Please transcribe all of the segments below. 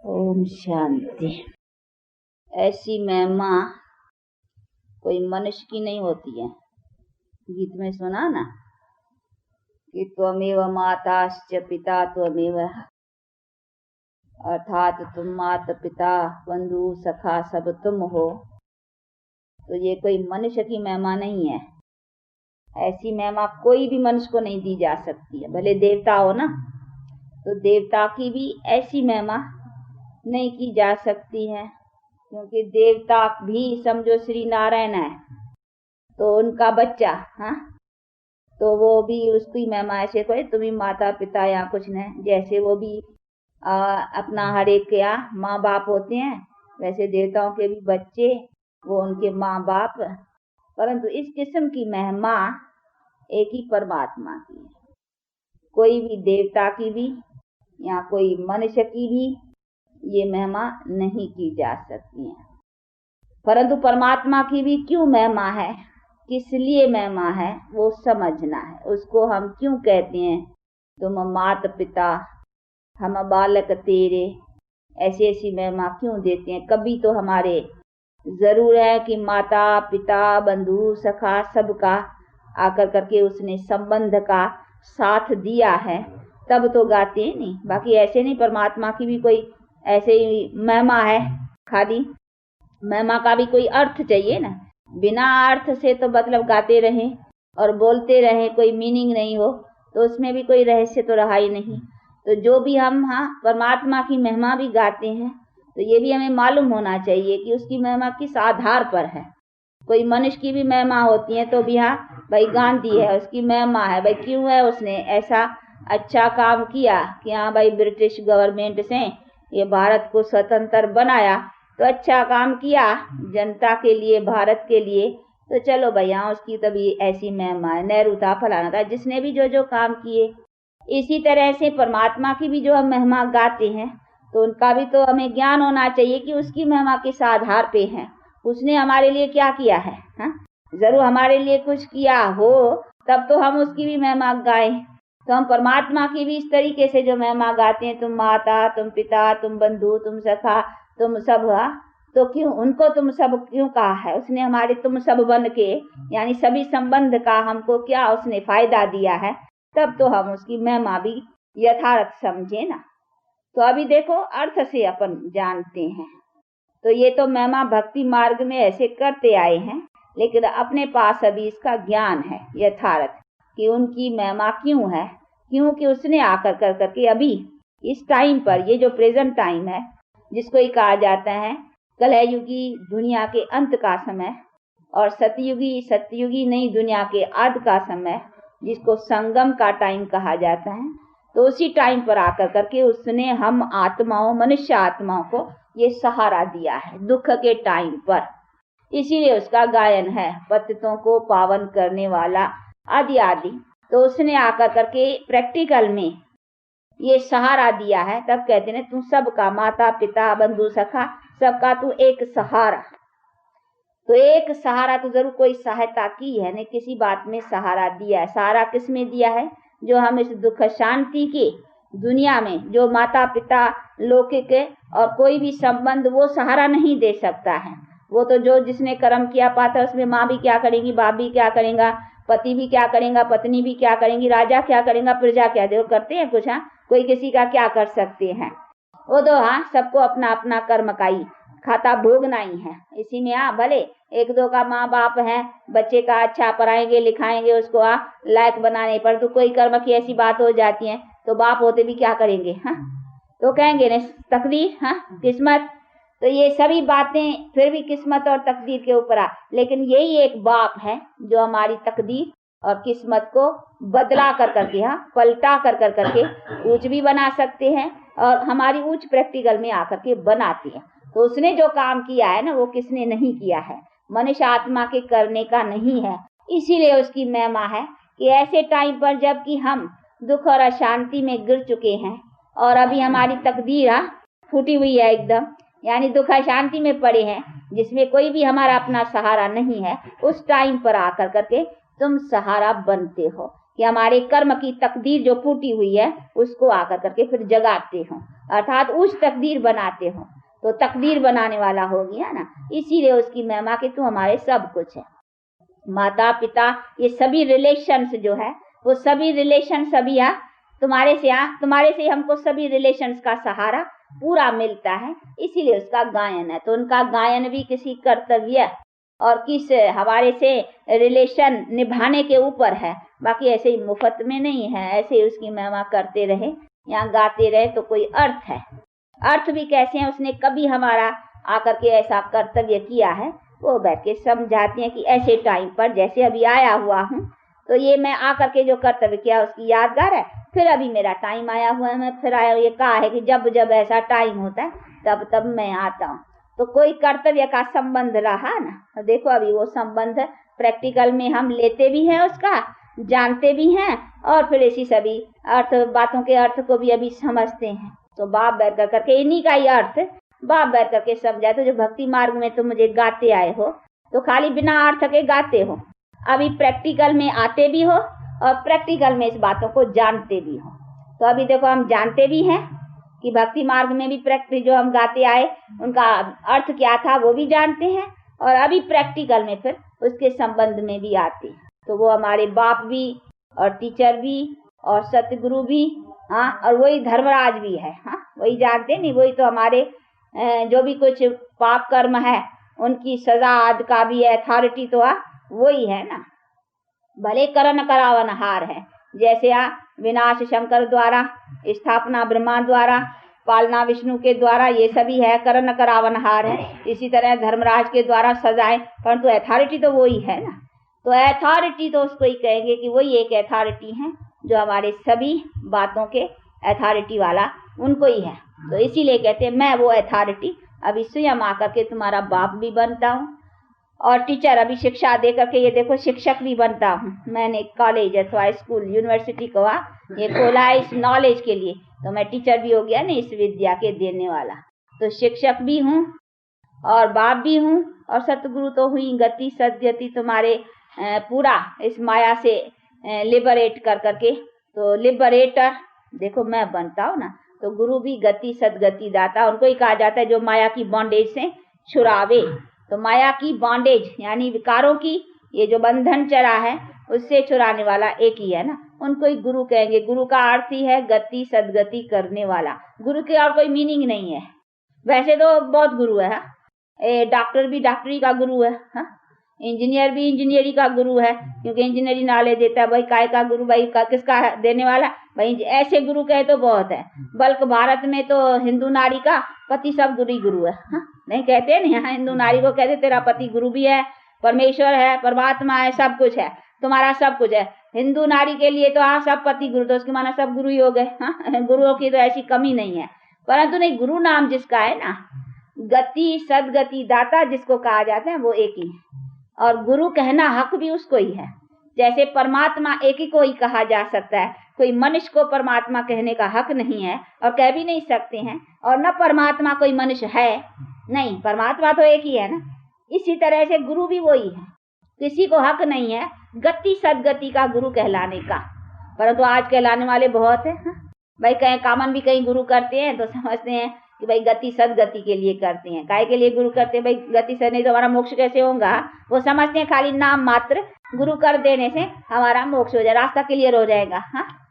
ओम शांति। ऐसी महिमा कोई मनुष्य की नहीं होती है। गीत में सुना ना कि त्वमेव माताश्च पिता त्वमेव, अर्थात तुम माता पिता बंधु सखा सब तुम हो। तो ये कोई मनुष्य की महिमा नहीं है। ऐसी महिमा कोई भी मनुष्य को नहीं दी जा सकती है। भले देवता हो ना, तो देवता की भी ऐसी महिमा नहीं की जा सकती है, क्योंकि देवता भी समझो श्री नारायण है तो उनका बच्चा, हाँ, तो वो भी उसकी महिमा ऐसे कोई तुम्हें माता पिता या कुछ नहीं, जैसे वो भी अपना हर एक क्या माँ बाप होते हैं, वैसे देवताओं के भी बच्चे वो उनके माँ बाप। परंतु इस किस्म की महिमा एक ही परमात्मा की है। कोई भी देवता की भी या कोई मनुष्य की भी ये महिमा नहीं की जा सकती है। परंतु परमात्मा की भी क्यों महिमा है, किस लिए महिमा है, वो समझना है। उसको हम क्यों कहते हैं तुम माता पिता हम बालक तेरे, ऐसी ऐसी महिमा क्यों देते हैं। कभी तो हमारे जरूर है कि माता पिता बंधु सखा सबका आकर करके उसने संबंध का साथ दिया है, तब तो गाते हैं नहीं। बाकी ऐसे नहीं। परमात्मा की भी कोई ऐसे ही महिमा है। खाली महिमा का भी कोई अर्थ चाहिए ना। बिना अर्थ से तो मतलब गाते रहें और बोलते रहें, कोई मीनिंग नहीं हो तो उसमें भी कोई रहस्य तो रहा ही नहीं। तो जो भी हम परमात्मा की महिमा भी गाते हैं तो ये भी हमें मालूम होना चाहिए कि उसकी महिमा किस आधार पर है। कोई मनुष्य की भी महिमा होती है तो भी भाई गांधी है, उसकी महिमा है, भाई क्यों है, उसने ऐसा अच्छा काम किया कि भाई ब्रिटिश गवर्नमेंट से ये भारत को स्वतंत्र बनाया, तो अच्छा काम किया जनता के लिए, भारत के लिए, तो चलो भाई उसकी तभी ऐसी महिमा है। नेहरू था, फलाना था, जिसने भी जो जो काम किए। इसी तरह से परमात्मा की भी जो हम महिमा गाते हैं तो उनका भी तो हमें ज्ञान होना चाहिए कि उसकी महिमा किस आधार पे है, उसने हमारे लिए क्या किया है। जरूर हमारे लिए कुछ किया हो तब तो हम उसकी भी महिमा गाएं। तो हम परमात्मा की भी इस तरीके से जो महिमा गाते हैं, तुम माता तुम पिता तुम बंधु तुम सखा तुम सब, तो क्यों उनको तुम सब क्यों कहा है। उसने हमारे तुम सब बन के यानी सभी संबंध का हमको क्या उसने फायदा दिया है, तब तो हम उसकी महिमा भी यथार्थ समझे ना। तो अभी देखो अर्थ से अपन जानते हैं। तो ये तो महिमा भक्ति मार्ग में ऐसे करते आए हैं, लेकिन अपने पास अभी इसका ज्ञान है यथार्थ कि उनकी महिमा क्यों है। क्योंकि उसने आकर कर करके अभी इस टाइम पर, ये जो प्रेजेंट टाइम है जिसको ही कहा जाता है कलयुगी दुनिया के अंत का समय, और सतयुगी नई दुनिया के आदि का समय, जिसको संगम का टाइम कहा जाता है, तो उसी टाइम पर आकर करके उसने हम आत्माओं, मनुष्य आत्माओं को ये सहारा दिया है दुख के टाइम पर। इसीलिए उसका गायन है पतितों को पावन करने वाला आदि आदि। तो उसने आकर करके प्रैक्टिकल में ये सहारा दिया है, तब कहते हैं तू सबका माता पिता बंधु सखा सबका तू एक सहारा। तो एक सहारा तो जरूर कोई सहायता की है ने, किसी बात में सहारा दिया है। सहारा किस में दिया है, जो हम इस दुख शांति की दुनिया में जो माता पिता लौकिक और कोई भी संबंध वो सहारा नहीं दे सकता है। वो तो जो जिसने कर्म किया पाता, उसमें माँ भी क्या करेगी, बाप भी क्या करेगा, पति भी क्या करेगा, पत्नी भी क्या करेंगी, राजा क्या करेगा, प्रजा क्या दे करते हैं कुछ। कोई किसी का क्या कर सकते हैं। वो तो सबको अपना अपना कर्म का ही खाता भोगना ही है। इसी में भले एक दो का माँ बाप है, बच्चे का अच्छा पढ़ाएंगे लिखाएंगे, उसको लायक बनाने पर, तो कोई कर्म की ऐसी बात हो जाती है तो बाप होते भी क्या करेंगे, तो कहेंगे न तकदीर, किस्मत। तो ये सभी बातें फिर भी किस्मत और तकदीर के ऊपर लेकिन यही एक बाप है जो हमारी तकदीर और किस्मत को बदला कर करके, पलटा कर करके ऊंच भी बना सकते हैं और हमारी ऊंच प्रैक्टिकल में आकर के बनाती है। तो उसने जो काम किया है ना, वो किसने नहीं किया है, मनुष्य आत्मा के करने का नहीं है। इसीलिए उसकी महिमा है कि ऐसे टाइम पर जबकि हम दुख और अशांति में गिर चुके हैं और अभी हमारी तकदीर फूटी हुई है एकदम, यानी दुख अशांति में पड़े हैं, जिसमें कोई भी हमारा अपना सहारा नहीं है, उस टाइम पर आकर करके तुम सहारा बनते हो कि हमारे कर्म की तकदीर जो फूटी हुई है उसको आकर करके फिर जगाते हो अर्थात उच्च तकदीर बनाते हो, तो तकदीर बनाने वाला हो गया ना। इसीलिए उसकी महिमा कि तू हमारे सब कुछ है। माता पिता ये सभी रिलेशंस जो है, वो सभी रिलेशन सभी तुम्हारे से हमको सभी रिलेशंस का सहारा पूरा मिलता है, इसीलिए उसका गायन है। तो उनका गायन भी किसी कर्तव्य और किस हमारे से रिलेशन निभाने के ऊपर है, बाकी ऐसे ही मुफ्त में नहीं है। ऐसे ही उसकी महिमा करते रहे, यहाँ गाते रहे तो कोई अर्थ है। अर्थ भी कैसे हैं, उसने कभी हमारा आकर के ऐसा कर्तव्य किया है, वो बैठ के समझाते हैं कि ऐसे टाइम पर जैसे अभी आया हुआ हूँ, तो ये मैं आकर के जो कर्तव्य किया उसकी यादगार है। फिर अभी मेरा टाइम आया हुआ है, मैं फिर आया। ये कहा है कि जब जब ऐसा टाइम होता है तब तब मैं आता हूँ। तो कोई कर्तव्य का संबंध रहा ना, देखो अभी वो संबंध प्रैक्टिकल में हम लेते भी हैं, उसका जानते भी हैं, और फिर इसी सभी अर्थ बातों के अर्थ को भी अभी समझते हैं। तो बाप बैठ कर करके इन्हीं का ही अर्थ बाप बैठ करके समझाए। तो जो भक्ति मार्ग में तो मुझे गाते आए हो, तो खाली बिना अर्थ के गाते हो, अभी प्रैक्टिकल में आते भी हो और प्रैक्टिकल में इस बातों को जानते भी हो। तो अभी देखो हम जानते भी हैं कि भक्ति मार्ग में भी प्रैक्टिस जो हम गाते आए उनका अर्थ क्या था वो भी जानते हैं, और अभी प्रैक्टिकल में फिर उसके संबंध में भी आते हैं। तो वो हमारे बाप भी और टीचर भी और सतगुरु भी, हाँ, और वही धर्मराज भी है। हाँ, वही जानते नहीं, वही तो हमारे जो भी कुछ पाप कर्म है उनकी सजा आदि का भी अथॉरिटी तो वही है ना। भले करण करावनहार है, जैसे विनाश शंकर द्वारा, स्थापना ब्रह्मा द्वारा, पालना विष्णु के द्वारा, ये सभी है करण करावनहार है। इसी तरह धर्मराज के द्वारा सजाए, परंतु अथॉरिटी तो वही है ना। तो अथॉरिटी तो उसको ही कहेंगे कि वही एक अथॉरिटी है जो हमारे सभी बातों के अथॉरिटी वाला उनको ही है। तो इसीलिए कहते हैं मैं वो अथॉरिटी अभी स्वयं आकर के तुम्हारा बाप भी बनता हूँ और टीचर अभी शिक्षा दे करके ये देखो शिक्षक भी बनता हूँ। मैंने कॉलेज अथवा स्कूल यूनिवर्सिटी को ये खोला है इस नॉलेज के लिए, तो मैं टीचर भी हो गया ना इस विद्या के देने वाला। तो शिक्षक भी हूँ और बाप भी हूँ और सतगुरु तो हुई। गति सदगति तुम्हारे पूरा इस माया से लिबरेट कर करके, तो लिबरेटर देखो मैं बनता हूँ ना। तो गुरु भी गति सदगति दाता, उनको ही कहा जाता है जो माया की बॉन्डेज से छुड़ावे। तो माया की बॉन्डेज यानी विकारों की ये जो बंधन चढ़ा है उससे छुड़ाने वाला एक ही है ना, उनको ही गुरु कहेंगे। गुरु का अर्थ ही है गति सदगति करने वाला। गुरु के और कोई मीनिंग नहीं है। वैसे तो बहुत गुरु है, डॉक्टर भी डॉक्टरी का गुरु है, इंजीनियर भी इंजीनियरिंग का गुरु है, क्योंकि इंजीनियरिंग नॉलेज देता है। भाई काय का गुरु, भाई किसका देने वाला, भाई ऐसे गुरु कहे तो बहुत है। बल्कि भारत में तो हिंदू नारी का पति सब गुरु है, नहीं कहते नहीं, हिंदू नारी को कहते तेरा पति गुरु भी है, परमेश्वर है, परमात्मा है, सब कुछ है, तुम्हारा सब कुछ है। हिंदू नारी के लिए तो सब पति गुरु, तो उसके माना सब गुरु ही हो गए। गुरुओं की तो ऐसी कमी नहीं है, परंतु नहीं, गुरु नाम जिसका है ना, गति सदगति दाता जिसको कहा जाता है वो एक ही है, और गुरु कहना हक भी उसको ही है। जैसे परमात्मा एक ही को ही कहा जा सकता है, कोई मनुष्य को परमात्मा कहने का हक नहीं है और कह भी नहीं सकते हैं, और न परमात्मा कोई मनुष्य है, नहीं, परमात्मा तो एक ही है ना। इसी तरह से गुरु भी वही है, किसी को हक नहीं है गति सदगति का गुरु कहलाने का, परंतु आज कहलाने वाले बहुत है। भाई कहीं कामन भी कहीं गुरु करते हैं तो समझते हैं कि भाई गति सदगति के लिए करते हैं। काय के लिए गुरु करते हैं, भाई गति सद नहीं तो हमारा मोक्ष कैसे होगा। वो समझते हैं खाली नाम मात्र गुरु कर देने से हमारा मोक्ष हो जाए, रास्ता क्लियर हो जाएगा,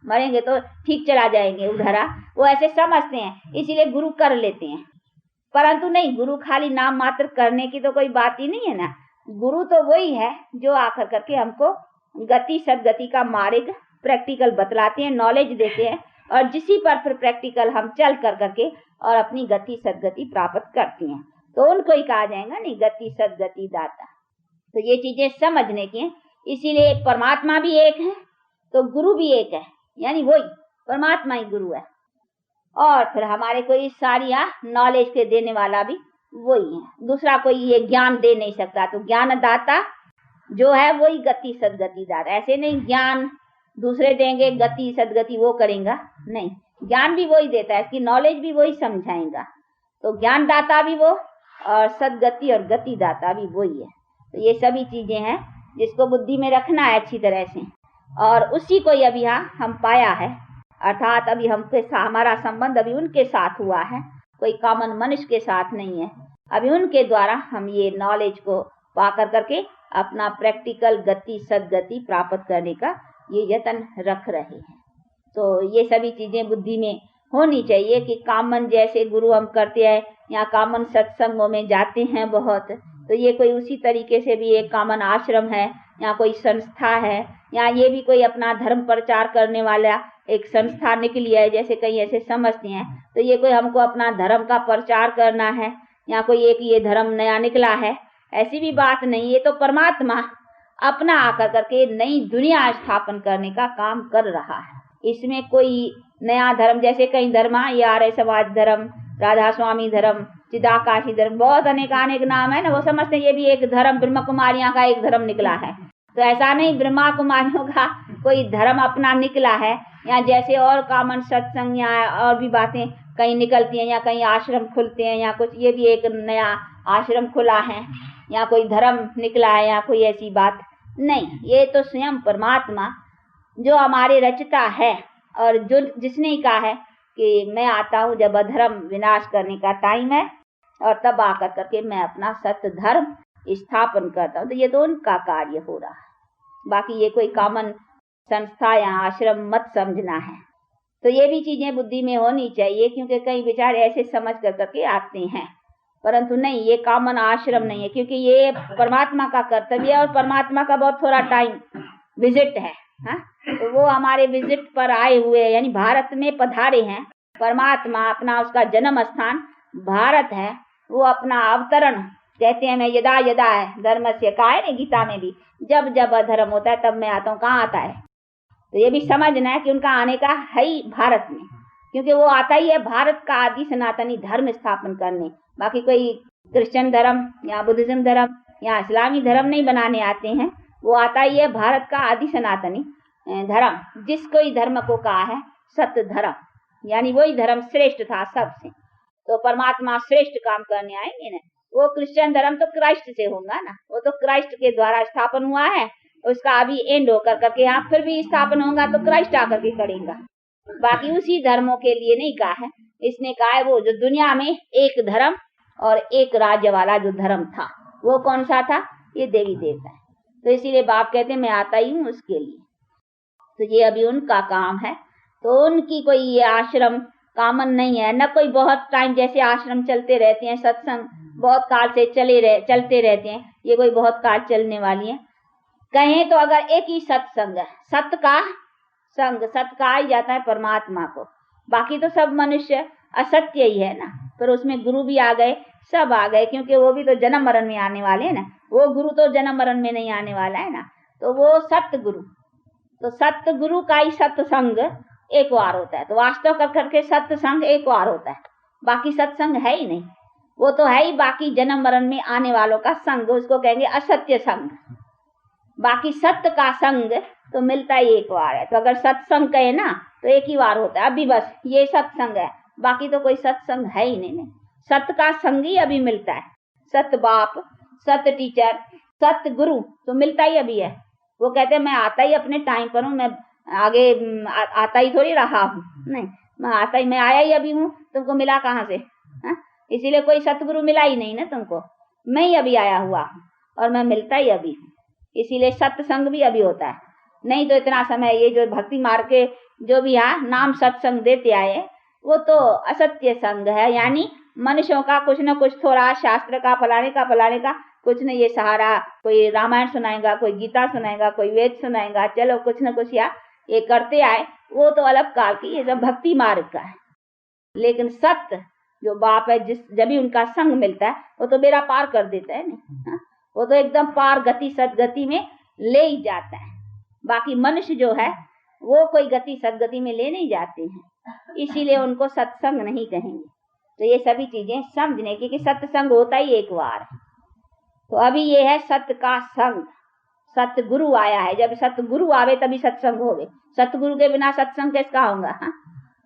मरेंगे तो ठीक चला जाएंगे उधरा, वो ऐसे समझते हैं, इसीलिए गुरु कर लेते हैं। परंतु नहीं, गुरु खाली नाम मात्र करने की तो कोई बात ही नहीं है ना। गुरु तो वही है जो आकर करके हमको गति सदगति का मार्ग प्रैक्टिकल बतलाते हैं, नॉलेज देते हैं, और जिसी पर फिर प्रैक्टिकल हम चल कर करके और अपनी गति सदगति प्राप्त करते हैं, तो उनको ही कहा जाएगा नहीं गति सदगति दाता। तो ये चीजें समझने की, इसीलिए परमात्मा भी एक है तो गुरु भी एक है, यानी वही परमात्मा ही गुरु है, और फिर हमारे को इस सारी नॉलेज के देने वाला भी वही है, दूसरा कोई ये ज्ञान दे नहीं सकता। तो ज्ञान दाता जो है वही गति सदगति दाता। ऐसे नहीं ज्ञान दूसरे देंगे गति सदगति वो करेगा, नहीं, ज्ञान भी वही देता है, इसकी नॉलेज भी वही समझाएगा। तो ज्ञान दाता भी वो और सदगति और गति दाता भी वही है। तो ये सभी चीजें हैं जिसको बुद्धि में रखना है अच्छी तरह से, और उसी को अभी यहाँ हम पाया है अर्थात अभी हमारा संबंध अभी उनके साथ हुआ है, कोई कॉमन मनुष्य के साथ नहीं है। अभी उनके द्वारा हम ये नॉलेज को पा करके अपना प्रैक्टिकल गति सदगति प्राप्त करने का ये यत्न रख रहे हैं। तो ये सभी चीजें बुद्धि में होनी चाहिए कि कॉमन जैसे गुरु हम करते हैं या कॉमन सत्संगों में जाते हैं बहुत, तो ये कोई उसी तरीके से भी एक कॉमन आश्रम है या कोई संस्था है या ये भी कोई अपना धर्म प्रचार करने वाला एक संस्था निकली है, जैसे कई ऐसे समझते हैं। तो ये कोई हमको अपना धर्म का प्रचार करना है या कोई एक ये धर्म नया निकला है, ऐसी भी बात नहीं। ये तो परमात्मा अपना आकर करके नई दुनिया स्थापन करने का काम कर रहा है। इसमें कोई नया धर्म, जैसे कई धर्म, ये आर्य समाज धर्म, राधा स्वामी धर्म, चिदाकाशी धर्म, बहुत अनेक नाम है ना, वो समझते हैं ये भी एक धर्म, ब्रह्म कुमारियां का एक धर्म निकला है। तो ऐसा नहीं, ब्रह्मा कुमारियों का कोई धर्म अपना निकला है, या जैसे और कॉमन सत्संग या और भी बातें कहीं निकलती हैं या कहीं आश्रम खुलते हैं या कुछ, ये भी एक नया आश्रम खुला है या कोई धर्म निकला है या कोई ऐसी बात नहीं। ये तो स्वयं परमात्मा जो हमारे रचता है और जो जिसने कहा है कि मैं आता हूँ जब अधर्म विनाश करने का टाइम है और तब आकर करके मैं अपना सत्य धर्म स्थापन करता हूँ। तो ये तो उनका कार्य हो रहा है, बाकी ये कोई कॉमन संस्था या आश्रम मत समझना है। तो ये भी चीजें बुद्धि में होनी चाहिए, क्योंकि कई विचार ऐसे समझ कर करके आते हैं, परंतु नहीं, ये कॉमन आश्रम नहीं है, क्योंकि ये परमात्मा का कर्तव्य है और परमात्मा का बहुत थोड़ा टाइम विजिट है। हाँ? तो वो हमारे विजिट पर आए हुए यानी भारत में पधारे हैं। परमात्मा अपना उसका जन्म स्थान भारत है, वो अपना अवतरण कहते हैं, मैं यदा यदा है धर्म से कहा है गीता में भी, जब जब अधर्म होता है तब मैं आता हूँ। कहाँ आता है? तो ये भी समझना है कि उनका आने का है ही भारत में, क्योंकि वो आता ही है भारत का आदि सनातनी धर्म स्थापन करने। बाकी कोई क्रिश्चियन धर्म या बुद्धिज्म धर्म या इस्लामी धर्म नहीं बनाने आते हैं, वो आता ही है भारत का आदि सनातनी धर्म, जिस कोई धर्म को कहा है सत्य धर्म, यानी वही धर्म श्रेष्ठ था सबसे। तो परमात्मा श्रेष्ठ काम करने आएंगे ना। वो क्रिश्चियन धर्म तो क्राइस्ट से होगा ना, वो तो क्राइस्ट के द्वारा स्थापन हुआ है, उसका अभी एंड होकर करके यहाँ फिर भी स्थापन होगा तो क्राइस्ट आकर के करेगा। बाकी उसी धर्मों के लिए नहीं कहा है, इसने कहा है वो जो दुनिया में एक धर्म और एक राज्य वाला जो धर्म था, वो कौन सा था? ये देवी देवता है। तो इसीलिए बाप कहते हैं मैं आता ही हूँ उसके लिए। तो ये अभी उनका काम है, तो उनकी कोई ये आश्रम कॉमन नहीं है, न कोई बहुत टाइम जैसे आश्रम चलते रहते हैं, सत्संग बहुत काल से चलते रहते हैं, ये कोई बहुत काल चलने वाली है। कहें तो अगर एक ही सत्संग है, सत्य का संग, सत्य का ही जाता है परमात्मा को, बाकी तो सब मनुष्य असत्य ही है ना। पर उसमें गुरु भी आ गए, सब आ गए, क्योंकि वो भी तो जन्म मरण में आने वाले हैं ना, वो गुरु तो जन्म मरण में नहीं आने वाला है ना। तो वो सत्य गुरु, तो सत्य गुरु का ही सत्संग एक बार होता है। तो वास्तव कर करके सत्संग एक बार होता है, बाकी सत्संग है ही नहीं, वो तो है ही बाकी जन्म मरण में आने वालों का संग, उसको कहेंगे असत्य संग। बाकी सत्य का संग तो मिलता ही एक बार है। तो अगर सत्संग कहे ना तो एक ही बार होता है, अभी बस ये सत्संग है, बाकी तो कोई सत्संग है ही नहीं। सत्य का संग ही अभी मिलता है, सत्य बाप, सत्य टीचर, सत्य गुरु तो मिलता ही अभी है। वो कहते हैं मैं आता ही अपने टाइम पर हूँ, मैं आगे आता ही थोड़ी रहा हूँ, नहीं, मैं आता ही, मैं आया ही अभी हूँ, तुमको मिला कहाँ से? इसीलिए कोई सतगुरु मिला ही नहीं ना तुमको, मैं ही अभी आया हुआ हूँ और मैं मिलता ही अभी हूँ, इसीलिए सत्संग भी अभी होता है। नहीं तो इतना समय ये जो भक्ति मार्ग के जो भी यहाँ नाम सत्संग देते आए वो तो असत्य संग है, यानी मनुष्यों का कुछ न कुछ थोड़ा शास्त्र का फलाने का कुछ न, ये सहारा, कोई रामायण सुनाएगा, कोई गीता सुनाएगा, कोई वेद सुनाएगा, चलो कुछ न कुछ या ये करते आए, वो तो अलग काल की, ये सब भक्ति मार्ग का है। लेकिन सत्य जो बाप है, जब भी उनका संग मिलता है वो तो बेड़ा पार कर देता है ना, वो तो एकदम पार गति सदगति में ले ही जाता है। बाकी मनुष्य जो है वो कोई गति सदगति में ले नहीं जाते हैं, इसीलिए उनको सत्संग नहीं कहेंगे। तो ये सभी चीजें समझने की कि सत्संग होता ही एक बार है। तो अभी ये है सत्य का संग, सतगुरु आया है, जब सतगुरु आवे तभी सत्संग होवे, सतगुरु के बिना सत्संग कैसा होगा?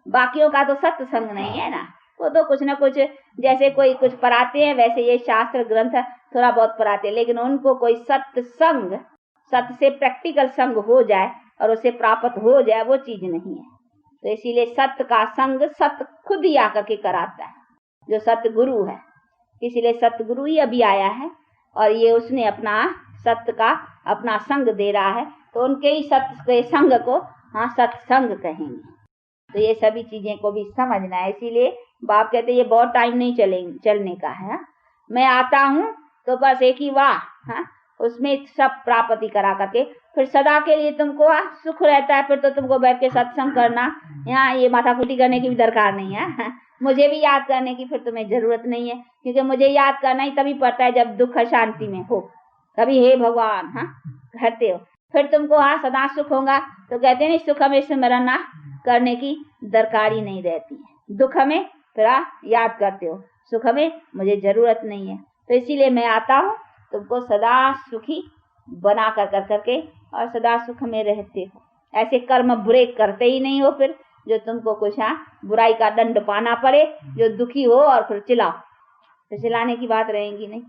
बाकियों का तो सत्संग नहीं है ना, वो तो कुछ न कुछ जैसे कोई कुछ पढ़ाते हैं वैसे ये शास्त्र ग्रंथ थोड़ा बहुत पढ़ाते हैं, लेकिन उनको कोई सत्संग, सत्य से प्रैक्टिकल संग हो जाए और उसे प्राप्त हो जाए, वो चीज नहीं है। तो इसीलिए सत्य का संग सत्य खुद ही आकर के कराता है, जो सत्य गुरु है। इसीलिए सत्य गुरु ही अभी आया है और ये उसने अपना सत्य का अपना संग दे रहा है, तो उनके ही सत्य के संग को हाँ सत्संग कहेंगे। तो ये सभी चीजें को भी समझना है। इसीलिए बाप कहते ये बहुत टाइम नहीं चलने का है। मैं आता हूँ तो बस एक ही वाह, हाँ उसमें सब प्राप्ति करा करके फिर सदा के लिए तुमको सुख रहता है। फिर तो तुमको बैठ के सत्संग करना, यहाँ ये माथाकुटी करने की भी दरकार नहीं है। मुझे भी याद करने की फिर तुम्हें जरूरत नहीं है, क्योंकि मुझे याद करना ही तभी पड़ता है जब दुख शांति में हो, तभी हे भगवान हाँ कहते हो। फिर तुमको हाँ सदा सुख होगा तो कहते नहीं सुख में स्मरण करने की दरकार ही नहीं रहती है। दुख में फिर याद करते हो, सुख में मुझे जरूरत नहीं है। तो इसीलिए मैं आता हूँ तुमको सदा सुखी बना कर करके और सदा सुख में रहते हो। ऐसे कर्म बुरे करते ही नहीं हो फिर जो तुमको कुछ बुराई का दंड पाना पड़े, जो दुखी हो और फिर चिल्लाओ, तो चिल्लाने की बात रहेगी नहीं।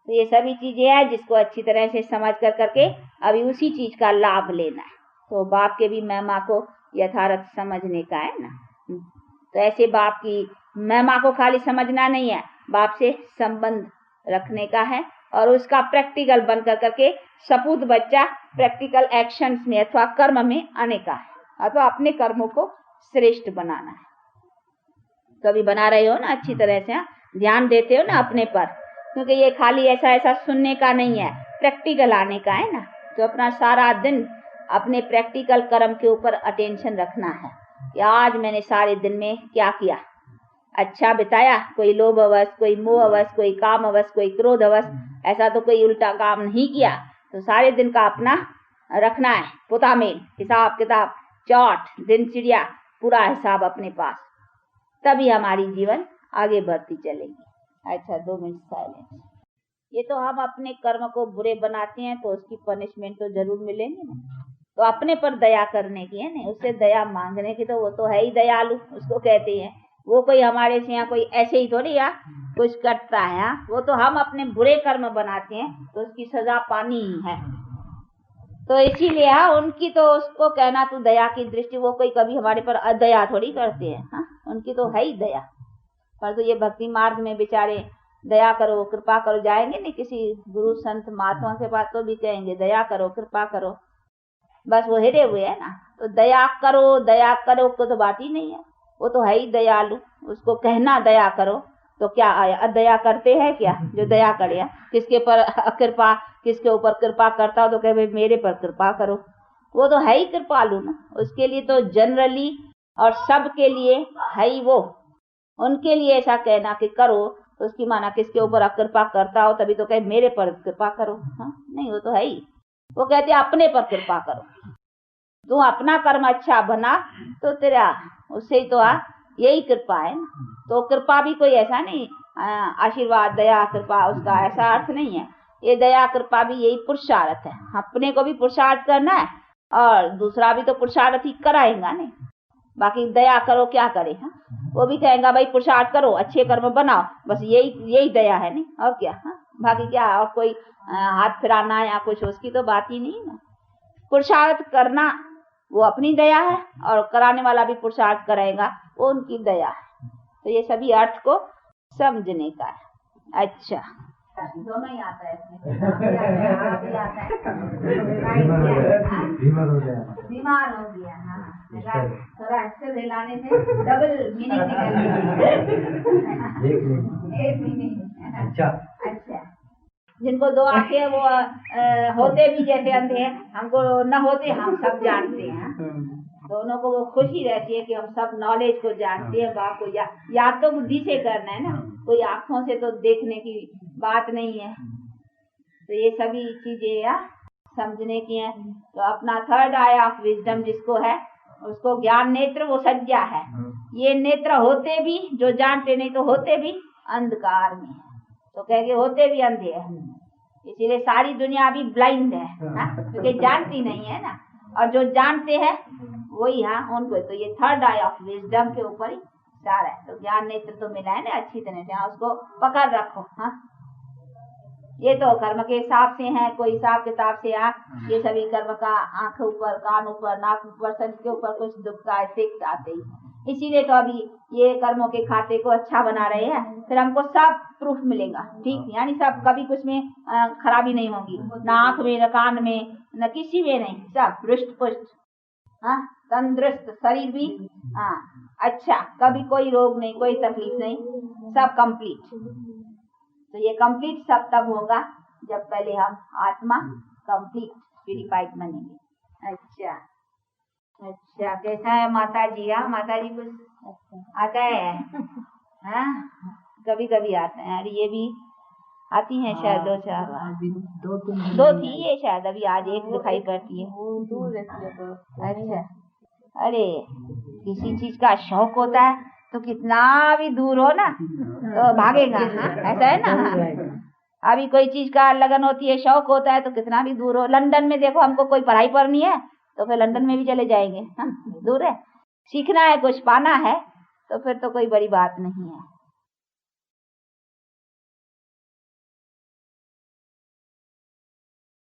तो ये सभी चीजें हैं जिसको अच्छी तरह से समझ कर करके अभी उसी चीज का लाभ लेना है। तो बाप के भी महिमा को यथार्थ समझने का है ना। तो ऐसे बाप की महिमा को खाली समझना नहीं है, बाप से संबंध रखने का है और उसका प्रैक्टिकल बन कर करके सपूत बच्चा प्रैक्टिकल एक्शंस में अथवा कर्म में आने का है, अथवा अपने कर्मों को श्रेष्ठ बनाना है। तो अभी बना रहे हो ना अच्छी तरह से, ध्यान देते हो ना अपने पर, क्योंकि ये खाली ऐसा सुनने का नहीं है, प्रैक्टिकल आने का है ना। तो अपना सारा दिन अपने प्रैक्टिकल कर्म के ऊपर अटेंशन रखना है कि आज मैंने सारे दिन में क्या किया, अच्छा बिताया, कोई लोभ अवश, कोई मोह अवश, कोई काम अवश, कोई क्रोध अवश, ऐसा तो कोई उल्टा काम नहीं किया। तो सारे दिन का अपना रखना है पुता में हिसाब किताब, चार्ट, दिनचर्या, पूरा हिसाब अपने पास, तभी हमारी जीवन आगे बढ़ती चलेगी। अच्छा 2 मिनट साइलेंस। ये तो हम अपने कर्म को बुरे बनाते हैं तो उसकी पनिशमेंट तो जरूर मिलेंगे ना। तो अपने पर दया करने की है ना, उससे दया मांगने की, तो वो तो है ही दयालु, उसको कहते हैं। वो कोई हमारे से यहाँ कोई ऐसे ही थोड़ी कुछ करता है, वो तो हम अपने बुरे कर्म बनाते हैं तो उसकी सजा पानी ही है। तो इसीलिए उनकी तो उसको कहना तू दया की दृष्टि, वो कोई कभी हमारे पर अदया थोड़ी करते हैं, उनकी तो है ही दया। पर तो ये भक्ति मार्ग में बेचारे दया करो कृपा करो जाएंगे नहीं किसी गुरु संत महात्मा के पास, तो भी कहेंगे दया करो कृपा करो, बस वो हिरे हुए है ना। तो दया करो को तो बात ही नहीं है, वो तो है ही दयालु, उसको कहना दया करो तो क्या आया, अदया करते हैं क्या जो दया करे? किसके पर कृपा, किसके ऊपर कृपा करता हो तो कहे मेरे पर कृपा करो, वो तो है ही कृपालु ना। उसके लिए तो जनरली और सबके लिए है ही वो, उनके लिए ऐसा कहना कि करो तो उसकी माना किसके ऊपर कृपा करता हो तभी तो कहे मेरे पर कृपा करो, नहीं वो तो है ही। वो कहते अपने पर कृपा करो, तू अपना कर्म अच्छा बना तो तेरा उससे ही तो यही कृपा है ना। तो कृपा भी कोई ऐसा नहीं आशीर्वाद दया कृपा उसका ऐसा अर्थ नहीं है। ये दया कृपा भी यही पुरुषार्थ है, अपने को भी पुरुषार्थ करना है और दूसरा भी तो पुरुषार्थ ही कराएगा नहीं। बाकी दया करो क्या करे, वो भी कहेगा भाई पुरुषार्थ करो अच्छे कर्म बनाओ, बस यही दया है नहीं और क्या। बाकी क्या और कोई हाथ फिराना या कुछ उसकी तो बात ही नहीं ना। पुरुषार्थ करना वो अपनी दया है और कराने वाला भी पुरुषार्थ करेगा वो उनकी दया है। तो ये सभी अर्थ को समझने का है। अच्छा दोनों ही आता है इसमें, बीमार हो गया हाँ, थोड़ा अच्छे हिलाने से डबल मीनिंग एक मीनिंग। अच्छा जिनको 2 आंखें वो होते भी जैसे अंधे हैं, हमको न होते हम सब जानते हैं, दोनों को वो खुशी रहती है कि हम सब नॉलेज को जानते हैं। बाप को याद तो बुद्धि से करना है ना, कोई आंखों से तो देखने की बात नहीं है। तो ये सभी चीजें समझने की है। तो अपना थर्ड आई ऑफ विजडम जिसको है उसको ज्ञान नेत्र वो सज्जा है। ये नेत्र होते भी जो जानते नहीं तो होते भी अंधकार में, तो कहेंगे होते भी अंधे हैं। इसीलिए सारी दुनिया अभी ब्लाइंड है क्योंकि जानती नहीं है ना, और जो जानते हैं वही उनको। तो ये थर्ड आई ऑफ विजडम के ऊपर ही सारा है। तो ज्ञान नेत्र तो मिला है ना अच्छी तरह से, उसको पकड़ रखो। ये तो कर्म के हिसाब से है, कोई हिसाब किताब से ये सभी कर्म का आंख ऊपर, कान ऊपर, नाक ऊपर, शरीर के ऊपर कुछ दुखता है, सिक्स आते ही। इसीलिए तो अभी ये कर्मों के खाते को अच्छा बना रहे हैं, फिर हमको सब प्रूफ मिलेगा, ठीक, यानी सब कभी कुछ में खराबी नहीं होगी, न आंख में, न कान में, न किसी में नहीं, सब हृष्ट पुष्ट, हाँ, तंदुरुस्त शरीर भी, हाँ, अच्छा, कभी कोई रोग नहीं, कोई तकलीफ नहीं, सब कंप्लीट। तो ये कंप्लीट सब तब होगा जब पहले हम आत्मा कंप्लीट प्यूरिफाइड बनेंगे। अच्छा अच्छा, कैसा है माता जी? हाँ, माता जी कुछ आता है, हाँ, कभी कभी आते हैं, और ये भी आती हैं शायद 2-4 बार, 2 थी ये शायद, अभी आज एक दिखाई पड़ती है। अच्छा, अरे किसी चीज का शौक होता है तो कितना भी दूर हो ना तो भागेगा, ऐसा है ना। अभी कोई चीज का लगन होती है, शौक होता है तो कितना भी दूर हो, लंदन में देखो, हमको कोई पढ़ाई करनी है तो फिर लंदन में भी चले जाएंगे, हाँ, दूर है, सीखना है, कुछ पाना है तो फिर तो कोई बड़ी बात नहीं है।